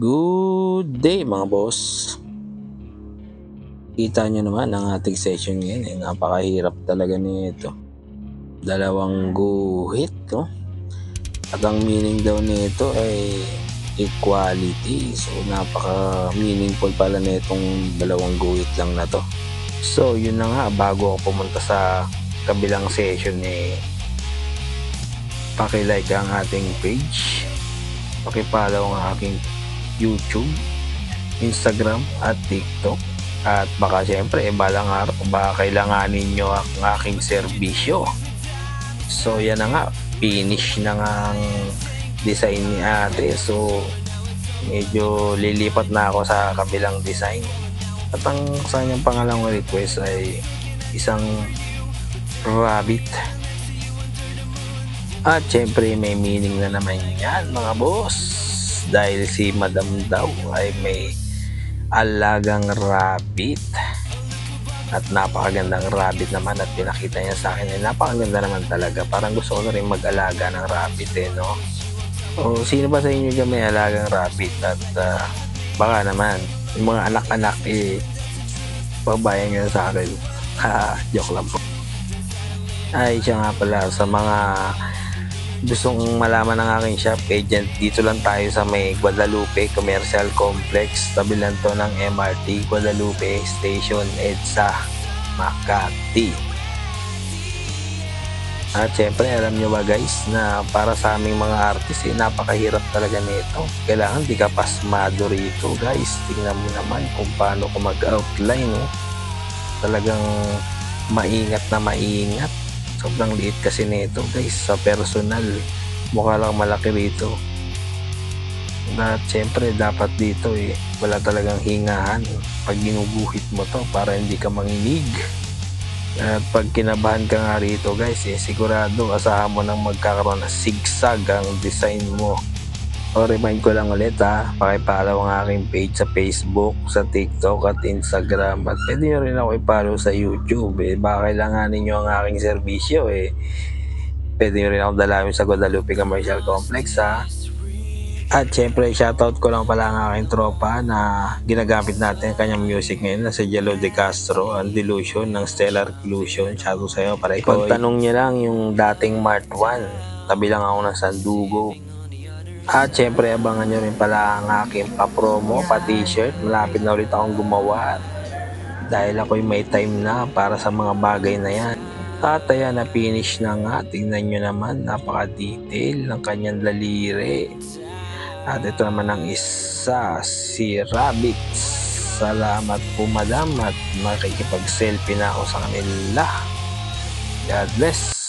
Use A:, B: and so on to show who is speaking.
A: Good day mga boss. Kita nyo naman ang ating session ngayon, napakahirap talaga nito. Dalawang guhit, no? At ang meaning daw nito ay equality. So napaka meaningful pala nitong dalawang guhit lang na to. So yun na nga, bago ako pumunta sa kabilang session paki-like ang ating page, paki-follow ang aking YouTube, Instagram at TikTok. At baka syempre balang araw baka kailanganin nyo ang aking serbisyo. So yan na nga, finish na nga ang design ni ate. So medyo lilipat na ako sa kabilang design. At ang sa kanyang pangalawang request ay isang rabbit. At syempre may meaning na naman yan mga boss, dahil si madam daw ay may alagang rabbit. At napakagandang rabbit naman, at pinakita niya sa akin ay napakaganda naman talaga. Parang gusto ko na rin mag-alaga ng rabbit no? O sino ba sa inyo dyan may alagang rabbit? At baka naman yung mga anak-anak pabayan nyo sa akin. Joke lang po. Ay siya nga pala, sa mga gustong malaman ng aking shop agent, dito lang tayo sa may Guadalupe Commercial Complex, tabi lang to ng MRT Guadalupe Station, EDSA, Makati. At syempre alam nyo ba guys, na para sa aming mga artist napakahirap talaga nito. Kailangan di ka pasmado rito guys. Tingnan mo naman kung paano ko mag-outline talagang maingat na maingat. Sobrang liit kasi nito guys, sa personal mukha lang malaki rito. At syempre dapat dito wala talagang hingahan pag ginuguhit mo to para hindi ka manginig. At pag kinabahan ka nga rito guys, sigurado asahan mo nang magkakaroon ng zigzag ang design mo. O remind ko lang ulit paki-follow ang aking page sa Facebook, sa TikTok at Instagram. At pwede nyo rin ako i-follow sa YouTube. Baka kailanganin nyo ang aking serbisyo pwede nyo rin ako dalawin sa Guadalupe Commercial Complex At syempre shoutout ko lang pala ang aking tropa na ginagamit natin kanyang music ngayon na si Jello De Castro, ang Delusion ng Stellar Illusion. Shoutout sa iyo para ipagtanong nyo lang yung dating Mart 1. Tabi lang ako ng Sandugo. At syempre abangan nyo rin pala ang aking pa-promo, pa-t-shirt. Malapit na ulit akong gumawa dahil ako'y may time na para sa mga bagay na yan. At ayan, na-finish na nga. Tingnan nyo naman, napaka-detail ng kanyang daliri. At ito naman ang isa, si Rabbit. Salamat po madam, at makikipag-selfie na ako sa kanila. God bless.